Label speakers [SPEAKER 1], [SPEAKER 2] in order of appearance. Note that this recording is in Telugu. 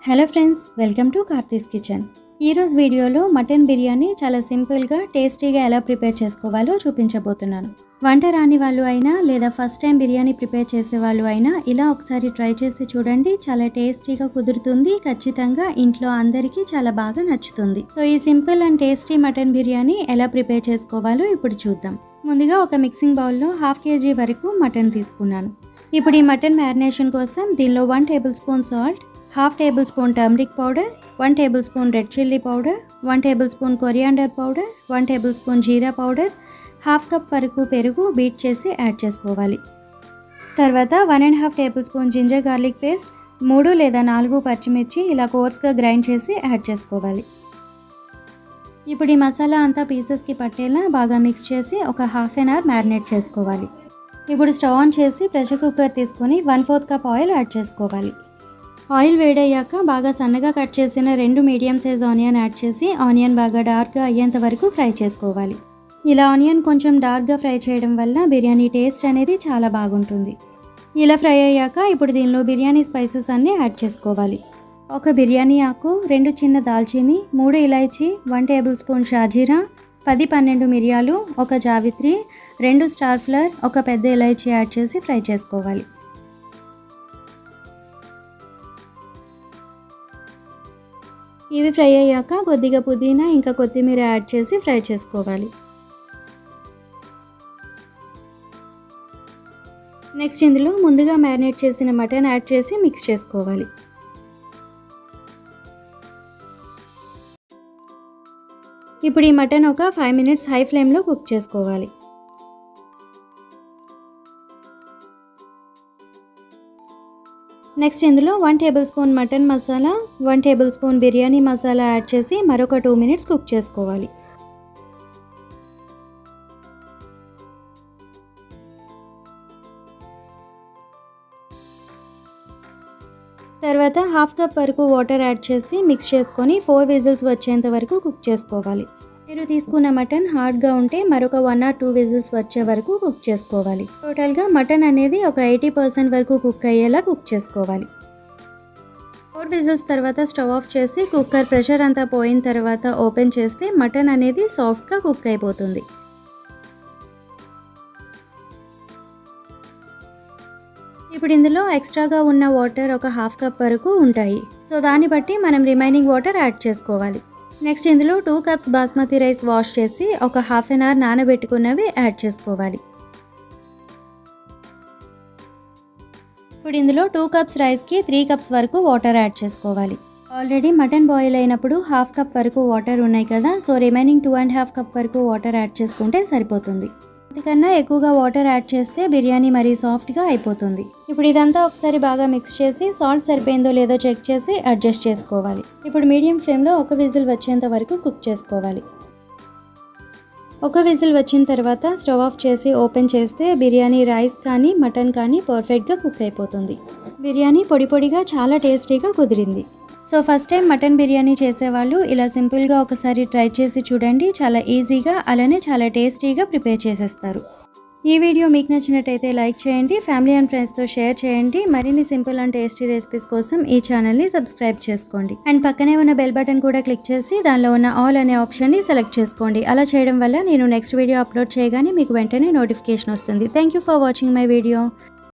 [SPEAKER 1] Hello friends, welcome to Karthi's kitchen. ఈరోజు వీడియోలో మటన్ బిర్యానీ చాలా సింపుల్గా టేస్టీగా ఎలా ప్రిపేర్ చేసుకోవాలో చూపించబోతున్నాను. వంట రాని వాళ్ళు అయినా లేదా ఫస్ట్ టైం బిర్యానీ ప్రిపేర్ చేసే వాళ్ళు అయినా ఇలా ఒకసారి ట్రై చేసి చూడండి. చాలా టేస్టీగా కుదురుతుంది. ఖచ్చితంగా ఇంట్లో అందరికీ చాలా బాగా నచ్చుతుంది. సో ఈ simple and tasty mutton biryani ఎలా ప్రిపేర్ చేసుకోవాలో ఇప్పుడు చూద్దాం. ముందుగా ఒక మిక్సింగ్ బౌల్లో 1/2 kg వరకు మటన్ తీసుకున్నాను. ఇప్పుడు ఈ మటన్ మ్యారినేషన్ కోసం దీనిలో 1 tablespoon salt, 1/2 tablespoon turmeric powder, 1 tablespoon red chilli powder, 1 tablespoon coriander powder, 1 tablespoon jeera powder, 1/2 cup వరకు పెరుగు బీట్ చేసి యాడ్ చేసుకోవాలి. తర్వాత 1.5 tablespoon ginger garlic paste, 3 లేదా 4 పచ్చిమిర్చి ఇలా కోర్స్గా గ్రైండ్ చేసి యాడ్ చేసుకోవాలి. ఇప్పుడు ఈ మసాలా అంతా పీసెస్కి పట్టేలా బాగా మిక్స్ చేసి ఒక 1/2 అవర్ మ్యారినేట్ చేసుకోవాలి. ఇప్పుడు స్టవ్ ఆన్ చేసి ప్రెషర్ కుక్కర్ తీసుకొని 1/4 కప్ ఆయిల్ యాడ్ చేసుకోవాలి. ఆయిల్ వేడయ్యాక బాగా సన్నగా కట్ చేసిన 2 మీడియం సైజ్ ఆనియన్ యాడ్ చేసి ఆనియన్ బాగా డార్క్గా అయ్యేంత వరకు ఫ్రై చేసుకోవాలి. ఇలా ఆనియన్ కొంచెం డార్క్గా ఫ్రై చేయడం వల్ల బిర్యానీ టేస్ట్ అనేది చాలా బాగుంటుంది. ఇలా ఫ్రై అయ్యాక ఇప్పుడు దీనిలో బిర్యానీ స్పైసెస్ అన్నీ యాడ్ చేసుకోవాలి. ఒక బిర్యానీ ఆకు, 2 చిన్న దాల్చీని, 3 ఇలాచీ, 1 టేబుల్ స్పూన్ షాజీరా, 10-12 మిరియాలు, 1 జావిత్రి, 2 స్టార్ ఫ్లవర్, 1 పెద్ద ఇలాచీ యాడ్ చేసి ఫ్రై చేసుకోవాలి. ఇవి ఫ్రై అయ్యాక కొద్దిగా పుదీనా ఇంకా కొత్తిమీర యాడ్ చేసి ఫ్రై చేసుకోవాలి. నెక్స్ట్ ఇందులో ముందుగా మ్యారినేట్ చేసిన మటన్ యాడ్ చేసి మిక్స్ చేసుకోవాలి. ఇప్పుడు ఈ మటన్ ఒక 5 మినిట్స్ హై ఫ్లేమ్లో కుక్ చేసుకోవాలి. నెక్స్ట్ ఇందులో 1 table spoon mutton masala, 1 table spoon biryani masala add చేసి మరొక 2 మినిట్స్ కుక్ చేసుకోవాలి. తర్వాత 1/2 కప్ వరకు వాటర్ యాడ్ చేసి మిక్స్ చేసుకొని 4 విజిల్స్ వచ్చేంత వరకు కుక్ చేసుకోవాలి. మీరు తీసుకున్న మటన్ హార్డ్గా ఉంటే మరొక 1 or 2 విజిల్స్ వచ్చే వరకు కుక్ చేసుకోవాలి. టోటల్గా మటన్ అనేది ఒక 80% వరకు కుక్ అయ్యేలా కుక్ చేసుకోవాలి. 4 విజిల్స్ తర్వాత స్టవ్ ఆఫ్ చేసి కుక్కర్ ప్రెషర్ అంతా పోయిన తర్వాత ఓపెన్ చేస్తే మటన్ అనేది సాఫ్ట్గా కుక్ అయిపోతుంది. ఇప్పుడు ఇందులో ఎక్స్ట్రాగా ఉన్న వాటర్ ఒక 1/2 కప్ వరకు ఉంటాయి. సో దాన్ని బట్టి మనం రిమైనింగ్ వాటర్ యాడ్ చేసుకోవాలి. నెక్స్ట్ ఇందులో 2 కప్స్ బాస్మతి రైస్ వాష్ చేసి ఒక 1/2 అవర్ నానబెట్టుకున్నవి యాడ్ చేసుకోవాలి. ఇప్పుడు ఇందులో 2 కప్స్ రైస్కి 3 కప్స్ వరకు వాటర్ యాడ్ చేసుకోవాలి. ఆల్రెడీ మటన్ బాయిల్ అయినప్పుడు 1/2 కప్ వరకు వాటర్ ఉన్నాయి కదా, సో రిమైనింగ్ 2.5 కప్ వరకు వాటర్ యాడ్ చేసుకుంటే సరిపోతుంది. అంతకన్నా ఎక్కువగా వాటర్ యాడ్ చేస్తే బిర్యానీ మరీ సాఫ్ట్గా అయిపోతుంది. ఇప్పుడు ఇదంతా ఒకసారి బాగా మిక్స్ చేసి సాల్ట్ సరిపోయిందో లేదో చెక్ చేసి అడ్జస్ట్ చేసుకోవాలి. ఇప్పుడు మీడియం ఫ్లేమ్లో 1 విజిల్ వచ్చేంత వరకు కుక్ చేసుకోవాలి. 1 విజిల్ వచ్చిన తర్వాత స్టవ్ ఆఫ్ చేసి ఓపెన్ చేస్తే బిర్యానీ రైస్ కానీ మటన్ కానీ పర్ఫెక్ట్గా కుక్ అయిపోతుంది. బిర్యానీ పొడి పొడిగా చాలా టేస్టీగా కుదిరింది. So first time mutton biryani చేసేవాళ్ళు ఇలా సింపుల్గా ఒకసారి ట్రై చేసి చూడండి. చాలా ఈజీగా అలానే చాలా టేస్టీగా ప్రిపేర్ చేసేస్తారు. ఈ వీడియో మీకు నచ్చినట్టయితే లైక్ చేయండి, ఫ్యామిలీ అండ్ ఫ్రెండ్స్తో షేర్ చేయండి. మరిన్ని సింపుల్ అండ్ టేస్టీ రెసిపీస్ కోసం ఈ ఛానల్ని సబ్స్క్రైబ్ చేసుకోండి. అండ్ పక్కనే ఉన్న బెల్ బటన్ కూడా క్లిక్ చేసి దానిలో ఉన్న ఆల్ అనే ఆప్షన్ని సెలెక్ట్ చేసుకోండి. అలా చేయడం వల్ల నేను నెక్స్ట్ వీడియో అప్లోడ్ చేయగానే మీకు వెంటనే నోటిఫికేషన్ వస్తుంది. Thank you for watching my video.